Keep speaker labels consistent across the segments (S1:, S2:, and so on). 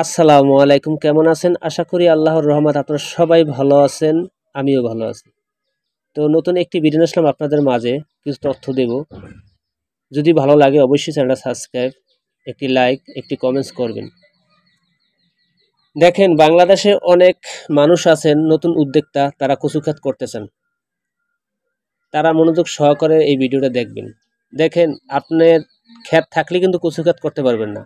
S1: আসসালামু আলাইকুম, কেমন আছেন? আশা করি আল্লাহর রহমত আপনারা সবাই ভালো আছেন। আমিও ভালো আছি। তো নতুন একটি ভিডিও নিয়ে আসলাম আপনাদের মাঝে, কিছু তথ্য দেব। যদি ভালো লাগে অবশ্যই চ্যানেলটা সাবস্ক্রাইব, একটি লাইক, একটি কমেন্টস করবেন। দেখেন, বাংলাদেশে অনেক মানুষ আছেন নতুন উদ্যোক্তা, তারা কচু খাত করতেছেন। তারা মনোযোগ সহকারে এই ভিডিওটা দেখবেন। দেখেন, আপনার ক্ষেত থাকলে কিন্তু কচু খাত করতে পারবেন না।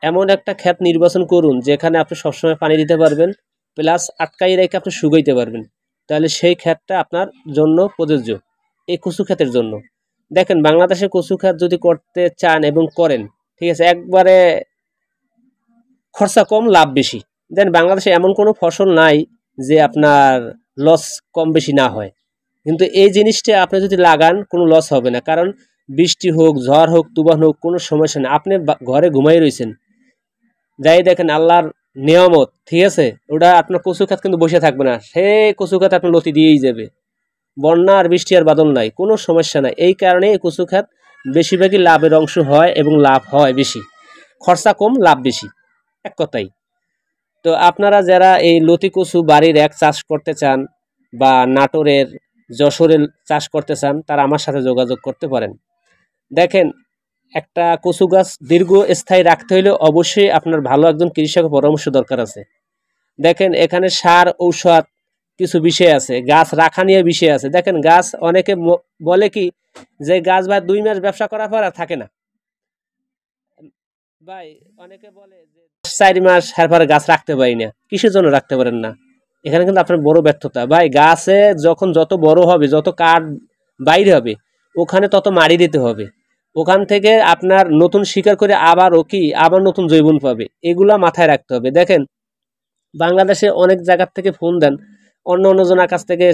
S1: এমন একটা ক্ষেত নির্বাচন করুন যেখানে আপনি সবসময় পানি দিতে পারবেন, প্লাস আটকাই রেখে আপনি শুকাইতে পারবেন। তাহলে সেই ক্ষেতটা আপনার জন্য প্রযোজ্য, এই কচু ক্ষেতের জন্য। দেখেন, বাংলাদেশে কচু ক্ষেত যদি করতে চান এবং করেন, ঠিক আছে, একবারে খরচা কম লাভ বেশি। দেন বাংলাদেশে এমন কোনো ফসল নাই যে আপনার লস কম বেশি না হয়। কিন্তু এই জিনিসটা আপনি যদি লাগান কোনো লস হবে না, কারণ বৃষ্টি হোক, ঝড় হোক, তুফান হোক, কোনো সমস্যা নেই। আপনি ঘরে ঘুমাই রয়েছেন, যাই দেখেন আল্লাহর নিয়ামত, ঠিক আছে, ওটা আপনার কচু খাত কিন্তু বসে থাকবে না, সে কচু খাত আপনার লতি দিয়েই যাবে। বন্যা আর বৃষ্টি আর বাদল নাই, কোনো সমস্যা নাই। এই কারণে এই কচু খাত বেশিরভাগই লাভের অংশ হয় এবং লাভ হয় বেশি, খরচা কম লাভ বেশি, এক কথাই। তো আপনারা যারা এই লতি কচু বাড়ির এক চাষ করতে চান বা নাটোরের, যশোরের চাষ করতে চান, তারা আমার সাথে যোগাযোগ করতে পারেন। দেখেন, একটা কচু গাছ দীর্ঘস্থায়ী রাখতে হলে অবশ্যই আপনার ভালো একজন কৃষকের পরামর্শ দরকার আছে। দেখেন, এখানে সার ঔষধ কিছু বিষয় আছে, গাছ রাখা নিয়ে বিষয় আছে। দেখেন, গাছ অনেকে বলে কি যে গাছ ভাই 2 মাস ব্যবসা করার পর আর থাকে না ভাই। অনেকে বলে যে 4 মাস পরে গাছ রাখতে পারি না। কিসের জন্য রাখতে পারেন না? এখানে কিন্তু আপনার বড় ব্যর্থতা ভাই। গাছে যখন যত বড় হবে, যত কাঠ বাইরে হবে, ওখানে তত মারি দিতে হবে। ওখান থেকে আপনার নতুন শিকার করে আবার নতুন জৈবন পাবে। এগুলা মাথায় রাখতে হবে। দেখেন, বাংলাদেশে অনেক জায়গার থেকে ফোন দেন, অন্য অন্য জনের কাছ থেকে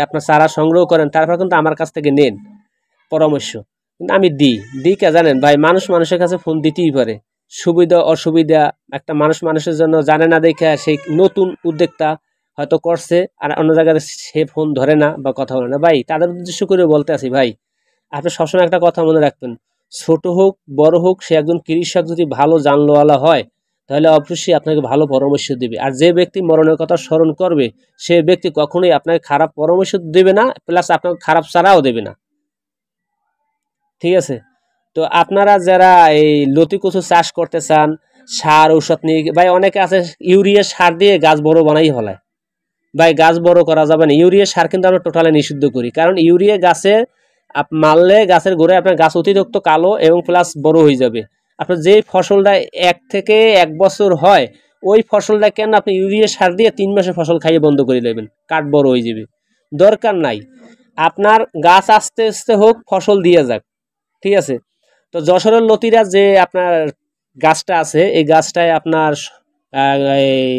S1: আপনার চারা সংগ্রহ করেন, তারপর কিন্তু আমার কাছ থেকে নেন পরামর্শ। কিন্তু আমি দিই কে জানেন ভাই? মানুষ মানুষের কাছে ফোন দিতেই পারে, সুবিধা অসুবিধা একটা মানুষ মানুষের জন্য জানে না দেখে সেই নতুন উদ্যোক্তা হয়তো করছে, আর অন্য জায়গায় সে ফোন ধরে না বা কথা বলে না। ভাই, তাদের উদ্দেশ্য করে বলতে আছি ভাই, আপনি সবসময় একটা কথা মনে রাখবেন, ছোট হোক বড় হোক, সে একজন কৃষক যদি ভালো জানলোয়ালা হয়, তাহলে অবশ্যই আপনাকে ভালো পরামর্শ দেবে। আর যে ব্যক্তি মরণের কথা স্মরণ করবে, সে ব্যক্তি কখনোই আপনাকে খারাপ পরামর্শ দেবে না, প্লাস আপনাকে খারাপ চারাও দেবে না, ঠিক আছে? তো আপনারা যারা এই লতি কচু চাষ করতে চান, সার ঔষধ নিয়ে ভাই, অনেকে আছে ইউরিয়া সার দিয়ে গাছ বড় বানাই হলায়। ভাই, গাছ বড় করা যাবে না। ইউরিয়া সার কিন্তু আমরা টোটালি নিষিদ্ধ করি, কারণ ইউরিয়া গাছে মারলে গাছের গোড়ায় আপনার গাছ অতিরিক্ত কালো এবং প্লাস বড় হয়ে যাবে। আপনার যে ফসলটা 1 থেকে 1 বছর হয়, ওই ফসলটা কেন আপনি ইউরিয়া সার দিয়ে 3 মাসে ফসল খাইয়ে বন্ধ করে দেবেন? কাঠ বড় হয়ে যাবে, দরকার নাই। আপনার গাছ আস্তে আস্তে হোক, ফসল দিয়ে যাক, ঠিক আছে? তো যশোরের লতিরা যে আপনার গাছটা আছে, এই গাছটায় আপনার এই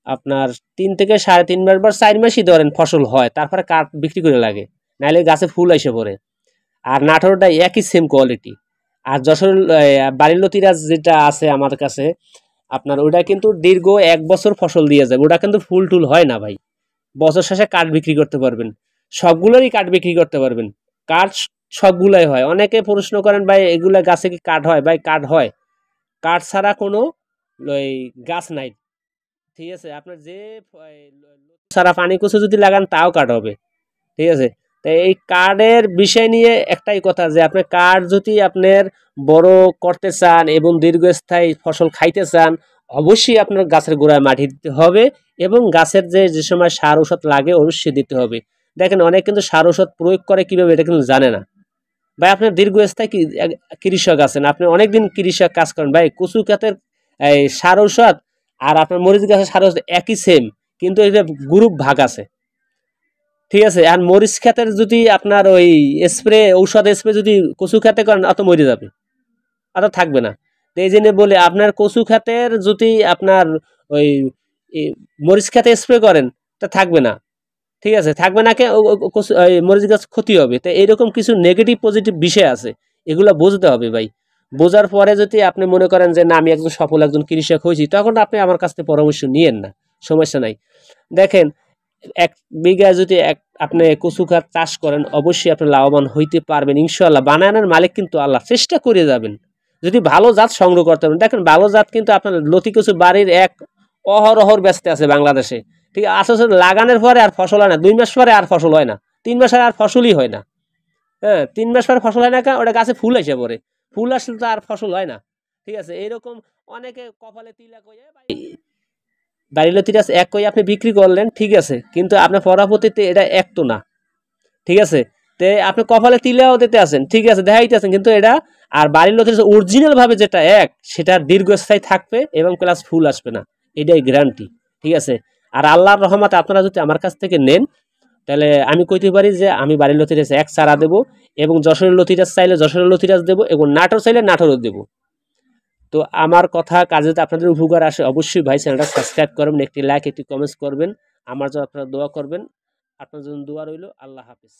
S1: আপনার 3 থেকে 3.5 মাস বা 4 মাসই ধরেন ফসল হয়, তারপরে কাঠ বিক্রি করে লাগে, নাহলে গাছে ফুল এসে পড়ে। আর নাটোরটা একই সেম কোয়ালিটি। আর যশোর বাড়ির লতিরা যেটা আছে আমার কাছে, আপনার ওটা কিন্তু দীর্ঘ 1 বছর ফসল দিয়ে যাবে, ওটা কিন্তু ফুল টুল হয় না ভাই। বছর শেষে কাঠ বিক্রি করতে পারবেন, সবগুলোরই কাঠ বিক্রি করতে পারবেন। কাঠ সবগুলাই হয়। অনেকে প্রশ্ন করেন ভাই, এগুলা গাছে কি কাঠ হয়? ভাই, কাঠ হয়, কাঠ ছাড়া কোনো ওই গাছ নাই, ঠিক আছে? আপনার যে সারা পানি কচু যদি লাগান তাও কাঠ হবে, ঠিক আছে? তো এই কার্ডের বিষয় নিয়ে একটাই কথা, যে আপনার কার্ড যদি আপনার বড় করতে চান এবং দীর্ঘস্থায়ী ফসল খাইতে চান, অবশ্যই আপনার গাছের গোড়ায় মাটি দিতে হবে এবং গাছের যে সময় সার ঔষধ লাগে অবশ্যই দিতে হবে। দেখেন, অনেক কিন্তু সার ঔষধ প্রয়োগ করে কিভাবে, এটা কিন্তু জানে না ভাই। আপনার দীর্ঘস্থায়ী কৃষক আছেন, আপনি অনেকদিন কৃষক কাজ করেন ভাই, কচু ক্ষেতের এই সার ঔষধ আর আপনার মরিচ গাছের সার ঔষধ একই সেম, কিন্তু এটা গ্রুপ ভাগ আছে, ঠিক আছে? আর মরিচ ক্ষেতের যদি আপনার ওই ঔষধ স্প্রে যদি কচু খেতে করেন, অত মরে যাবে, অত থাকবে না। তো এই জন্য বলে, আপনার কচু ক্ষেতের যদি আপনার ওই মরিচ খেতে স্প্রে করেন, তা থাকবে না, ঠিক আছে? থাকবে না কে, ওই মরিচ গাছ ক্ষতি হবে। তো এইরকম কিছু নেগেটিভ পজিটিভ বিষয় আছে, এগুলো বুঝতে হবে ভাই। বোঝার পরে যদি আপনি মনে করেন যে না, আমি একজন সফল একজন কৃষক হয়েছি, তখন আপনি আমার কাছ থেকে পরামর্শ নিয়েন না, সমস্যা নাই। দেখেন, 1 বিঘা যদি আপনি কচু খাত চাষ করেন, অবশ্যই আপনি লাভবান হইতে পারবেন ইনশাল্লাহ। বানানোর মালিক কিন্তু আল্লাহ, চেষ্টা করে যাবেন। যদি ভালো জাত সংগ্রহ করতে পারেন, দেখেন ভালো জাত কিন্তু আপনার লতি কচু বাড়ির এক অহরহর ব্যস্ত আছে বাংলাদেশে, ঠিক আছে। আসলে লাগানোর পরে আর ফসল হয় না, 2 মাস পরে আর ফসল হয় না, 3 মাসে আর ফসলই হয় না। হ্যাঁ, 3 মাস পরে ফসল হয় না, ওটা গাছে ফুল এসে পড়ে, ফুল আসলে তো আর ফসল হয় না, ঠিক আছে। এইরকম অনেকে কপালে তিলক হয়ে বাড়ির লতি গাছ এক কই আপনি বিক্রি করলেন, ঠিক আছে, কিন্তু আপনার পরবর্তীতে এটা এক তো না, ঠিক আছে। তে আপনি কপালে তিলেও দিতে আছেন, ঠিক আছে, দেখাইতে আছেন, কিন্তু এটা আর বাড়ির লতির অরিজিনাল ভাবে যেটা এক, সেটা দীর্ঘস্থায়ী থাকবে এবং প্লাস ফুল আসবে না, এটাই গ্যারান্টি, ঠিক আছে। আর আল্লাহর রহমতে আপনারা যদি আমার কাছ থেকে নেন, তাহলে আমি কইতে পারি যে আমি বাড়ির লতিরাজ এক চারা দেবো, এবং যশোরের লতিরাজ চাইলে যশোরের লতিরাজ দেবো, এবং নাটোর চাইলে নাটোরও দেবো। তো আমার কথা কাজে যদি আপনাদের উপকার আসে, অবশ্যই ভাই চ্যানেলটা সাবস্ক্রাইব করবেন, একটি লাইক একটি কমেন্টস করবেন, আমার জন্য আপনারা দোয়া করবেন। আপনার জন্য দোয়া রইল। আল্লাহ হাফিজ।